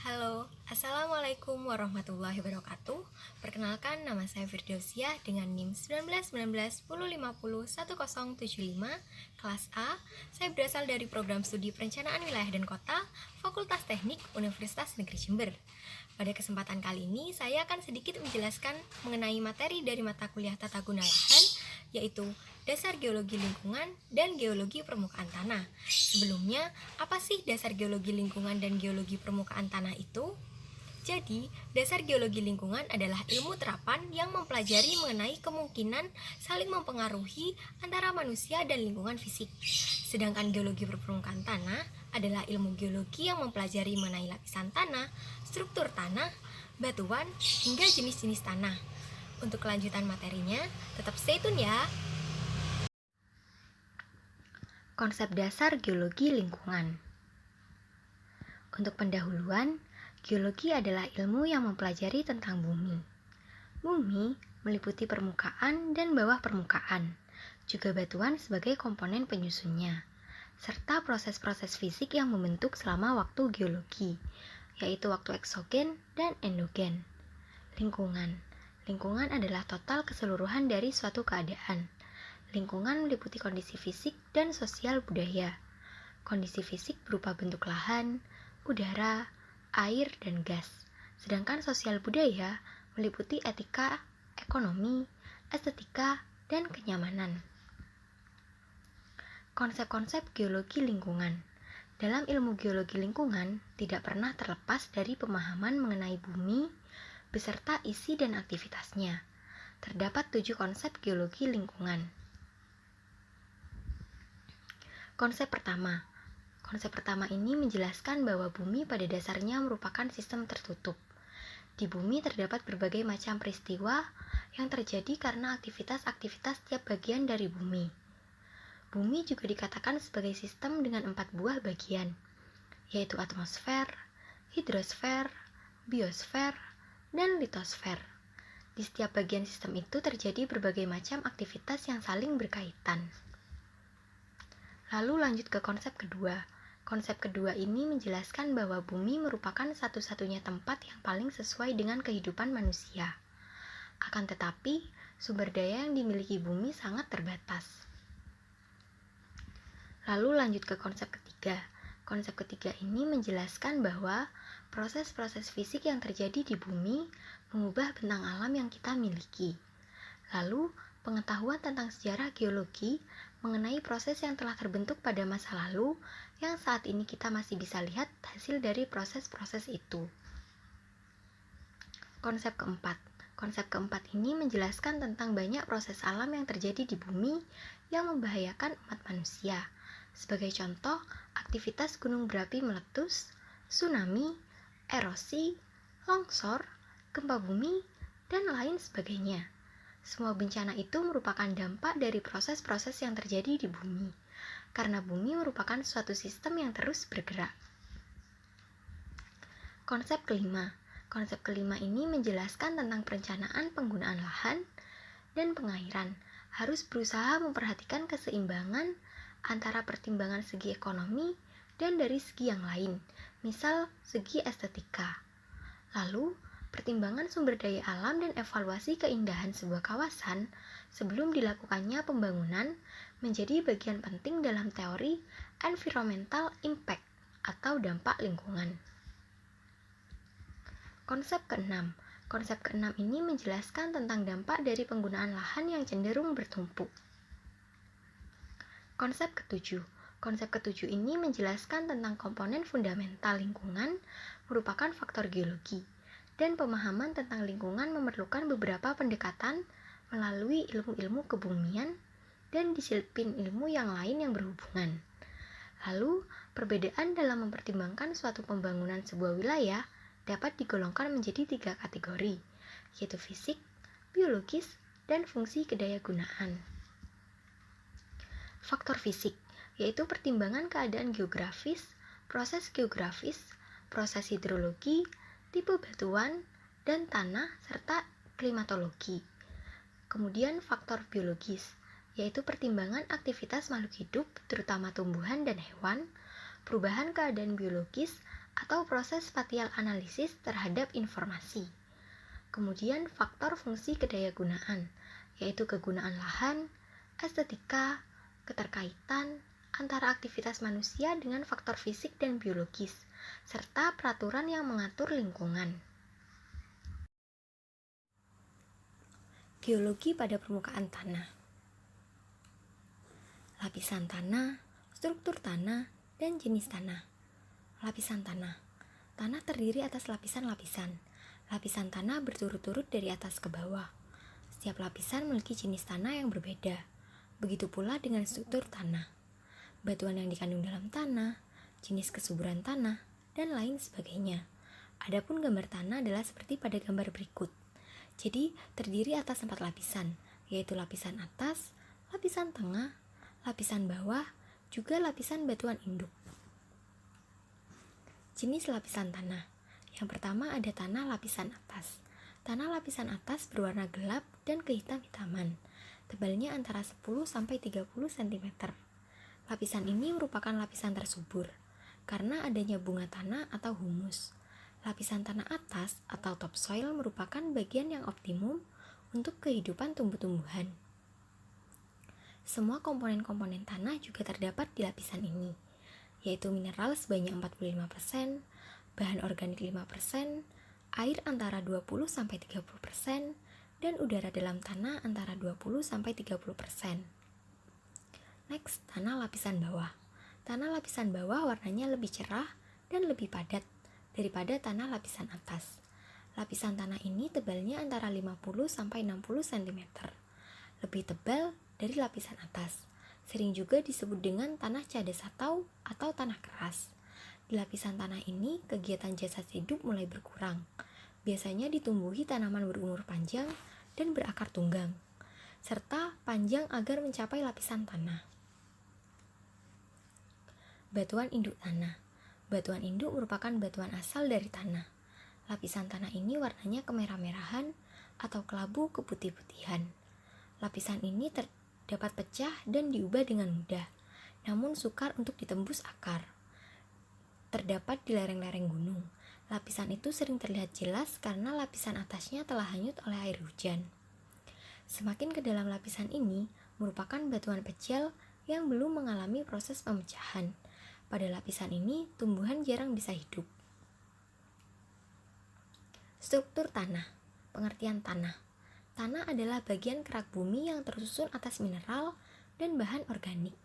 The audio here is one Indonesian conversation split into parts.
Halo, Assalamualaikum warahmatullahi wabarakatuh. Perkenalkan, nama saya Firdausiah dengan NIM 191910501075, kelas A. Saya berasal dari program studi Perencanaan Wilayah dan Kota, Fakultas Teknik Universitas Negeri Jember. Pada kesempatan kali ini, saya akan sedikit menjelaskan mengenai materi dari mata kuliah Tata Guna Lahan, yaitu Dasar Geologi Lingkungan dan Geologi Permukaan Tanah. Sebelumnya, apa sih dasar geologi lingkungan dan geologi permukaan tanah itu? Jadi, dasar geologi lingkungan adalah ilmu terapan yang mempelajari mengenai kemungkinan saling mempengaruhi antara manusia dan lingkungan fisik. Sedangkan geologi permukaan tanah adalah ilmu geologi yang mempelajari mengenai lapisan tanah, struktur tanah, batuan, hingga jenis-jenis tanah. Untuk kelanjutan materinya, tetap stay tune ya. Konsep dasar geologi lingkungan. Untuk pendahuluan, geologi adalah ilmu yang mempelajari tentang bumi. Bumi meliputi permukaan dan bawah permukaan, juga batuan sebagai komponen penyusunnya, serta proses-proses fisik yang membentuk selama waktu geologi, yaitu waktu eksogen dan endogen. Lingkungan. Lingkungan adalah total keseluruhan dari suatu keadaan. Lingkungan meliputi kondisi fisik dan sosial budaya. Kondisi fisik berupa bentuk lahan, udara, air, dan gas. Sedangkan sosial budaya meliputi etika, ekonomi, estetika, dan kenyamanan. Konsep-konsep geologi lingkungan. Dalam ilmu geologi lingkungan, tidak pernah terlepas dari pemahaman mengenai bumi beserta isi dan aktivitasnya. Terdapat 7 konsep geologi lingkungan. Konsep pertama ini menjelaskan bahwa bumi pada dasarnya merupakan sistem tertutup. Di bumi terdapat berbagai macam peristiwa yang terjadi karena aktivitas-aktivitas tiap bagian dari bumi. Bumi juga dikatakan sebagai sistem dengan 4 buah bagian, yaitu atmosfer, hidrosfer, biosfer, dan litosfer. Di setiap bagian sistem itu terjadi berbagai macam aktivitas yang saling berkaitan. Lalu lanjut ke konsep kedua. Konsep kedua ini menjelaskan bahwa bumi merupakan satu-satunya tempat yang paling sesuai dengan kehidupan manusia. Akan tetapi, sumber daya yang dimiliki bumi sangat terbatas. Lalu lanjut ke konsep ketiga. Konsep ketiga ini menjelaskan bahwa proses-proses fisik yang terjadi di bumi mengubah bentang alam yang kita miliki. Lalu, pengetahuan tentang sejarah geologi mengenai proses yang telah terbentuk pada masa lalu yang saat ini kita masih bisa lihat hasil dari proses-proses itu. Konsep keempat ini menjelaskan tentang banyak proses alam yang terjadi di bumi yang membahayakan umat manusia. Sebagai contoh, aktivitas gunung berapi meletus, tsunami, erosi, longsor, gempa bumi, dan lain sebagainya. Semua bencana itu merupakan dampak dari proses-proses yang terjadi di bumi, karena bumi merupakan suatu sistem yang terus bergerak. Konsep kelima ini menjelaskan tentang perencanaan penggunaan lahan dan pengairan. Harus berusaha memperhatikan keseimbangan antara pertimbangan segi ekonomi dan dari segi yang lain, misal segi estetika. Lalu, pertimbangan sumber daya alam dan evaluasi keindahan sebuah kawasan sebelum dilakukannya pembangunan menjadi bagian penting dalam teori environmental impact atau dampak lingkungan. Konsep keenam ini menjelaskan tentang dampak dari penggunaan lahan yang cenderung bertumpuk. Konsep ketujuh ini menjelaskan tentang komponen fundamental lingkungan merupakan faktor geologi. Dan pemahaman tentang lingkungan memerlukan beberapa pendekatan melalui ilmu-ilmu kebumian dan disiplin ilmu yang lain yang berhubungan. Lalu, perbedaan dalam mempertimbangkan suatu pembangunan sebuah wilayah dapat digolongkan menjadi 3 kategori, yaitu fisik, biologis, dan fungsi kedayagunaan. Faktor fisik, yaitu pertimbangan keadaan geografis, proses geografis, proses hidrologi, tipe batuan dan tanah, serta klimatologi. Kemudian faktor biologis, yaitu pertimbangan aktivitas makhluk hidup, terutama tumbuhan dan hewan, perubahan keadaan biologis atau proses spatial analisis terhadap informasi. Kemudian faktor fungsi kedayagunaan, yaitu kegunaan lahan, estetika, keterkaitan antara aktivitas manusia dengan faktor fisik dan biologis, serta peraturan yang mengatur lingkungan. Geologi pada permukaan tanah. Lapisan tanah, struktur tanah, dan jenis tanah. Lapisan tanah. Tanah terdiri atas lapisan-lapisan. Lapisan tanah berturut-turut dari atas ke bawah. Setiap lapisan memiliki jenis tanah yang berbeda. Begitu pula dengan struktur tanah. Batuan yang dikandung dalam tanah, jenis kesuburan tanah, dan lain sebagainya. Adapun gambar tanah adalah seperti pada gambar berikut. Jadi, terdiri atas 4 lapisan, yaitu lapisan atas, lapisan tengah, lapisan bawah, juga lapisan batuan induk. Jenis lapisan tanah. Yang pertama ada tanah lapisan atas. Tanah lapisan atas berwarna gelap dan kehitam-hitaman. Tebalnya antara 10-30 cm. Lapisan ini merupakan lapisan tersubur karena adanya bunga tanah atau humus. Lapisan tanah atas atau topsoil merupakan bagian yang optimum untuk kehidupan tumbuh-tumbuhan. Semua komponen-komponen tanah juga terdapat di lapisan ini, yaitu mineral sebanyak 45%, bahan organik 5%, air antara 20-30%, dan udara dalam tanah antara 20-30%. Next, tanah lapisan bawah. Tanah lapisan bawah warnanya lebih cerah dan lebih padat daripada tanah lapisan atas. Lapisan tanah ini tebalnya antara 50-60 cm, lebih tebal dari lapisan atas. Sering juga disebut dengan tanah cadasatau atau tanah keras. Di lapisan tanah ini, kegiatan jasad hidup mulai berkurang. Biasanya ditumbuhi tanaman berumur panjang dan berakar tunggang, serta panjang agar mencapai lapisan tanah. Batuan induk tanah. Batuan induk merupakan batuan asal dari tanah. Lapisan tanah ini warnanya kemerah-merahan atau kelabu keputih-putihan. Lapisan ini dapat pecah dan diubah dengan mudah, namun sukar untuk ditembus akar. Terdapat di lereng-lereng gunung. Lapisan itu sering terlihat jelas karena lapisan atasnya telah hanyut oleh air hujan. Semakin ke dalam lapisan ini merupakan batuan pecel yang belum mengalami proses pemecahan. Pada lapisan ini, tumbuhan jarang bisa hidup. Struktur tanah. Pengertian tanah. Tanah adalah bagian kerak bumi yang tersusun atas mineral dan bahan organik.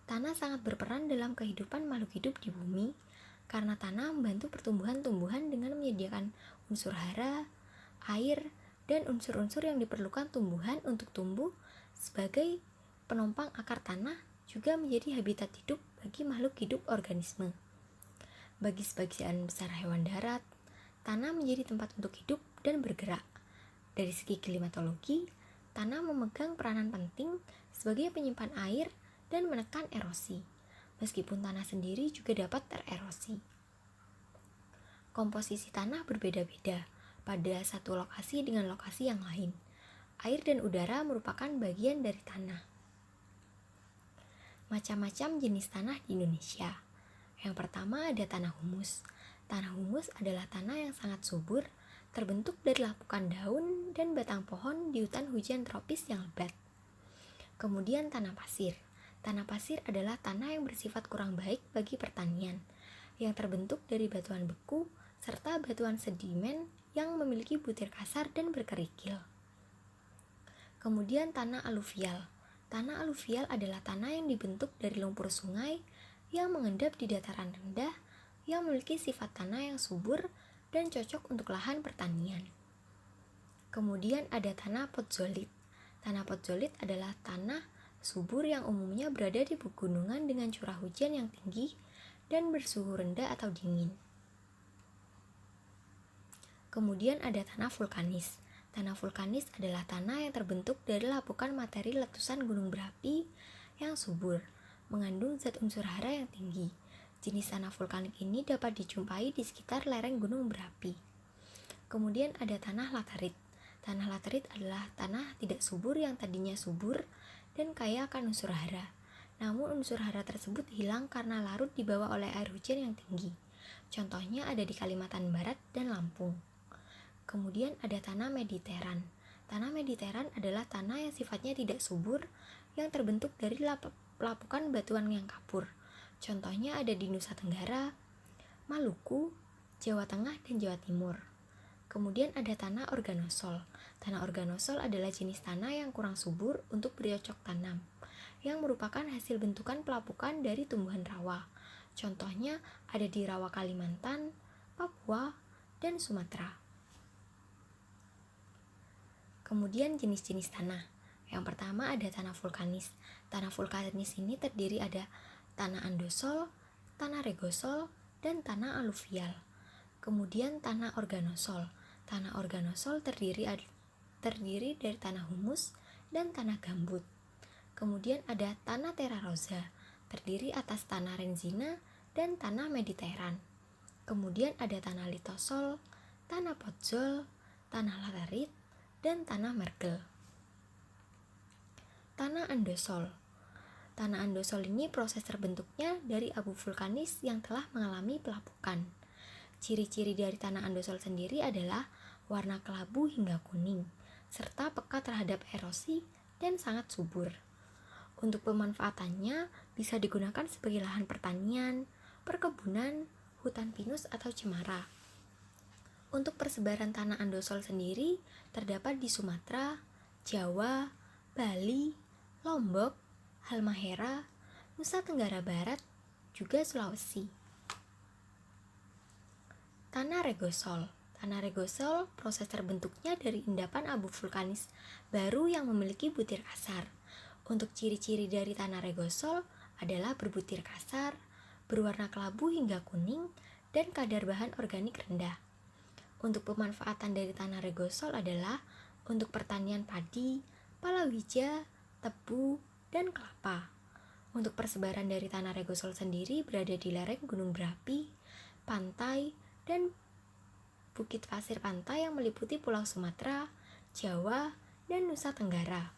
Tanah sangat berperan dalam kehidupan makhluk hidup di bumi, karena tanah membantu pertumbuhan tumbuhan dengan menyediakan unsur hara, air, dan unsur-unsur yang diperlukan tumbuhan untuk tumbuh sebagai penopang akar tanah, juga menjadi habitat hidup bagi makhluk hidup organisme. Bagi sebagian besar hewan darat, tanah menjadi tempat untuk hidup dan bergerak. Dari segi klimatologi, tanah memegang peranan penting sebagai penyimpan air dan menekan erosi, meskipun tanah sendiri juga dapat tererosi. Komposisi tanah berbeda-beda pada satu lokasi dengan lokasi yang lain. Air dan udara merupakan bagian dari tanah. Macam-macam jenis tanah di Indonesia. Yang pertama ada tanah humus. Tanah humus adalah tanah yang sangat subur, terbentuk dari lapukan daun dan batang pohon di hutan hujan tropis yang lebat. Kemudian tanah pasir. Tanah pasir adalah tanah yang bersifat kurang baik bagi pertanian, yang terbentuk dari batuan beku serta batuan sedimen yang memiliki butir kasar dan berkerikil. Kemudian tanah aluvial. Tanah aluvial adalah tanah yang dibentuk dari lumpur sungai yang mengendap di dataran rendah, yang memiliki sifat tanah yang subur dan cocok untuk lahan pertanian. Kemudian ada tanah potzolit. Tanah potzolit adalah tanah subur yang umumnya berada di pegunungan dengan curah hujan yang tinggi dan bersuhu rendah atau dingin. Kemudian ada tanah vulkanis. Tanah vulkanis adalah tanah yang terbentuk dari lapukan materi letusan gunung berapi yang subur, mengandung zat unsur hara yang tinggi. Jenis tanah vulkanik ini dapat dijumpai di sekitar lereng gunung berapi. Kemudian ada tanah laterit. Tanah laterit adalah tanah tidak subur yang tadinya subur dan kaya akan unsur hara. Namun unsur hara tersebut hilang karena larut dibawa oleh air hujan yang tinggi. Contohnya ada di Kalimantan Barat dan Lampung. Kemudian ada tanah Mediteran. Tanah Mediteran adalah tanah yang sifatnya tidak subur yang terbentuk dari pelapukan batuan yang kapur. Contohnya ada di Nusa Tenggara, Maluku, Jawa Tengah, dan Jawa Timur. Kemudian ada tanah organosol. Tanah organosol adalah jenis tanah yang kurang subur untuk bercocok tanam, yang merupakan hasil bentukan pelapukan dari tumbuhan rawa. Contohnya ada di rawa Kalimantan, Papua, dan Sumatera. Kemudian jenis-jenis tanah. Yang pertama ada tanah vulkanis. Tanah vulkanis ini terdiri ada tanah andosol, tanah regosol, dan tanah aluvial. Kemudian tanah organosol. Tanah organosol terdiri dari tanah humus dan tanah gambut. Kemudian ada tanah terrarosa, terdiri atas tanah renzina dan tanah mediteran. Kemudian ada tanah litosol, tanah podzol, tanah laterit, dan tanah mergel. Tanah andosol. Tanah andosol ini proses terbentuknya dari abu vulkanis yang telah mengalami pelapukan. Ciri-ciri dari tanah andosol sendiri adalah warna kelabu hingga kuning, serta peka terhadap erosi dan sangat subur. Untuk pemanfaatannya bisa digunakan sebagai lahan pertanian, perkebunan, hutan pinus atau cemara. Untuk persebaran tanah andosol sendiri terdapat di Sumatera, Jawa, Bali, Lombok, Halmahera, Nusa Tenggara Barat, juga Sulawesi. Tanah regosol. Tanah regosol proses terbentuknya dari endapan abu vulkanis baru yang memiliki butir kasar. Untuk ciri-ciri dari tanah regosol adalah berbutir kasar, berwarna kelabu hingga kuning, dan kadar bahan organik rendah. Untuk pemanfaatan dari tanah regosol adalah untuk pertanian padi, palawija, tebu, dan kelapa. Untuk persebaran dari tanah regosol sendiri berada di lereng gunung berapi, pantai, dan bukit pasir pantai yang meliputi Pulau Sumatera, Jawa, dan Nusa Tenggara.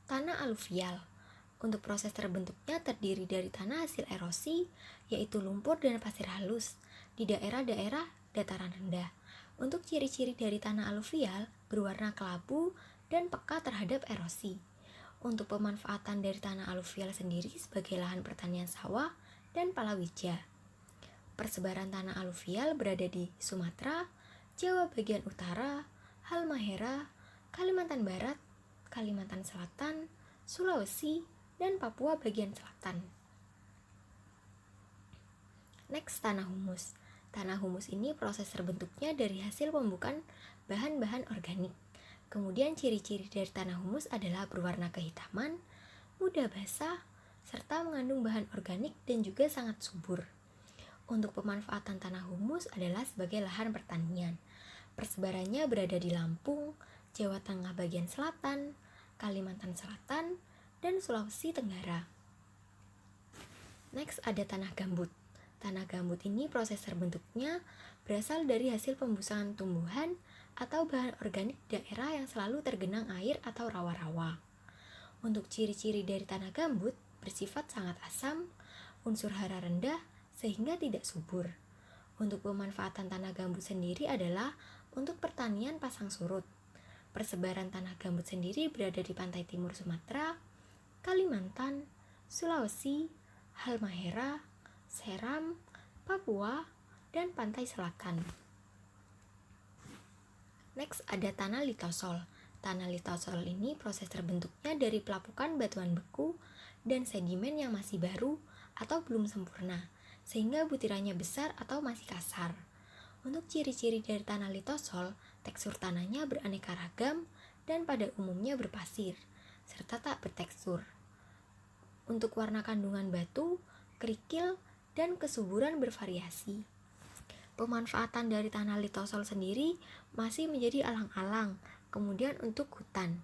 Tanah aluvial. Untuk proses terbentuknya terdiri dari tanah hasil erosi, yaitu lumpur dan pasir halus, di daerah-daerah dataran rendah. Untuk ciri-ciri dari tanah aluvial, berwarna kelabu dan peka terhadap erosi. Untuk pemanfaatan dari tanah aluvial sendiri sebagai lahan pertanian sawah dan palawija. Persebaran tanah aluvial berada di Sumatera, Jawa bagian utara, Halmahera, Kalimantan Barat, Kalimantan Selatan, Sulawesi, dan Papua bagian selatan. Next, tanah humus. Tanah humus ini proses terbentuknya dari hasil pembukaan bahan-bahan organik. Kemudian ciri-ciri dari tanah humus adalah berwarna kehitaman, mudah basah, serta mengandung bahan organik dan juga sangat subur. Untuk pemanfaatan tanah humus adalah sebagai lahan pertanian. Persebarannya berada di Lampung, Jawa Tengah bagian selatan, Kalimantan Selatan, dan Sulawesi Tenggara. Next ada tanah gambut. Tanah gambut ini proses terbentuknya berasal dari hasil pembusangan tumbuhan atau bahan organik daerah yang selalu tergenang air atau rawa-rawa. Untuk ciri-ciri dari tanah gambut bersifat sangat asam, unsur hara rendah, sehingga tidak subur. Untuk pemanfaatan tanah gambut sendiri adalah untuk pertanian pasang surut. Persebaran tanah gambut sendiri berada di pantai timur Sumatera, Kalimantan, Sulawesi, Halmahera, Seram, Papua, dan pantai selatan. Next ada tanah litosol. Tanah litosol ini proses terbentuknya dari pelapukan batuan beku dan sedimen yang masih baru atau belum sempurna, sehingga butirannya besar atau masih kasar. Untuk ciri-ciri dari tanah litosol, tekstur tanahnya beraneka ragam dan pada umumnya berpasir, serta tak bertekstur. Untuk warna kandungan batu, kerikil, dan kesuburan bervariasi. Pemanfaatan dari tanah litosol sendiri masih menjadi alang-alang, kemudian untuk hutan.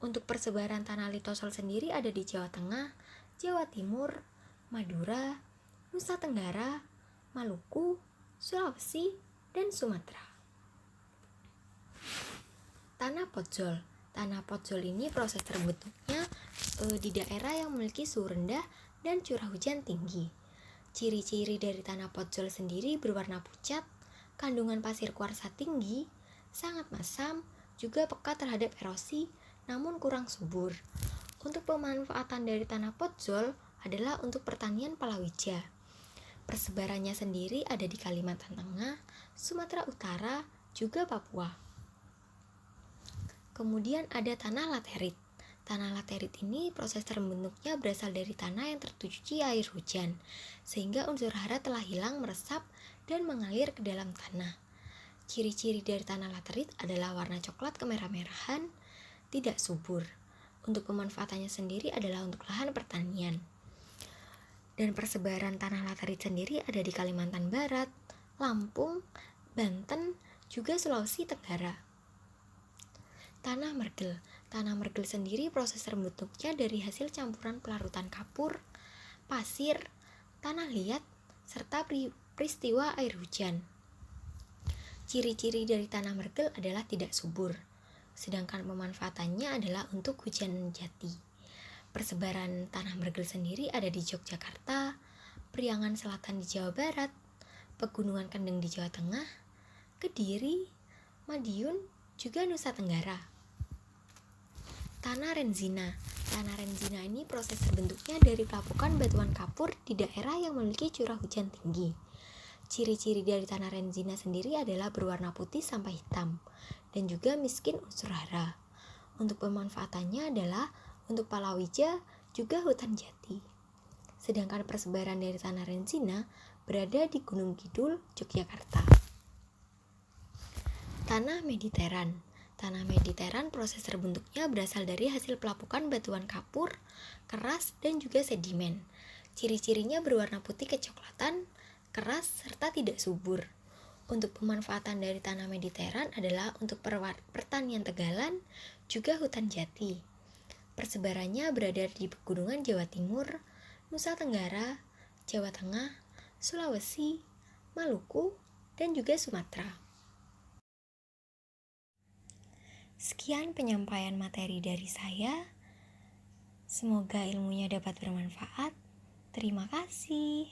Untuk persebaran tanah litosol sendiri ada di Jawa Tengah, Jawa Timur, Madura, Nusa Tenggara, Maluku, Sulawesi, dan Sumatera. Tanah podzol. Tanah podzol ini proses terbentuknya di daerah yang memiliki suhu rendah dan curah hujan tinggi. Ciri-ciri dari tanah podzol sendiri berwarna pucat, kandungan pasir kuarsa tinggi, sangat masam, juga peka terhadap erosi, namun kurang subur. Untuk pemanfaatan dari tanah podzol adalah untuk pertanian palawija. Persebarannya sendiri ada di Kalimantan Tengah, Sumatera Utara, juga Papua. Kemudian ada tanah laterit. Tanah laterit ini proses terbentuknya berasal dari tanah yang tercuci air hujan, sehingga unsur hara telah hilang meresap dan mengalir ke dalam tanah. Ciri-ciri dari tanah laterit adalah warna coklat kemerah-merahan, tidak subur. Untuk pemanfaatannya sendiri adalah untuk lahan pertanian. Dan persebaran tanah laterit sendiri ada di Kalimantan Barat, Lampung, Banten, juga Sulawesi Tenggara. Tanah mergel. Tanah mergel sendiri proses terbentuknya dari hasil campuran pelarutan kapur, pasir, tanah liat, serta peristiwa air hujan. Ciri-ciri dari tanah mergel adalah tidak subur, sedangkan pemanfaatannya adalah untuk hujan jati. Persebaran tanah mergel sendiri ada di Yogyakarta, Priangan Selatan di Jawa Barat, Pegunungan Kendeng di Jawa Tengah, Kediri, Madiun, juga Nusa Tenggara. Tanah renzina. Tanah renzina ini proses terbentuknya dari pelapukan batuan kapur di daerah yang memiliki curah hujan tinggi. Ciri-ciri dari tanah renzina sendiri adalah berwarna putih sampai hitam dan juga miskin unsur hara. Untuk pemanfaatannya adalah untuk palawija, juga hutan jati. Sedangkan persebaran dari tanah renzina berada di Gunung Kidul, Yogyakarta. Tanah Mediteran. Tanah Mediteran proses terbentuknya berasal dari hasil pelapukan batuan kapur, keras, dan juga sedimen. Ciri-cirinya berwarna putih kecoklatan, keras, serta tidak subur. Untuk pemanfaatan dari tanah Mediteran adalah untuk pertanian tegalan, juga hutan jati. Persebarannya berada di pegunungan Jawa Timur, Nusa Tenggara, Jawa Tengah, Sulawesi, Maluku, dan juga Sumatera. Sekian penyampaian materi dari saya. Semoga ilmunya dapat bermanfaat. Terima kasih.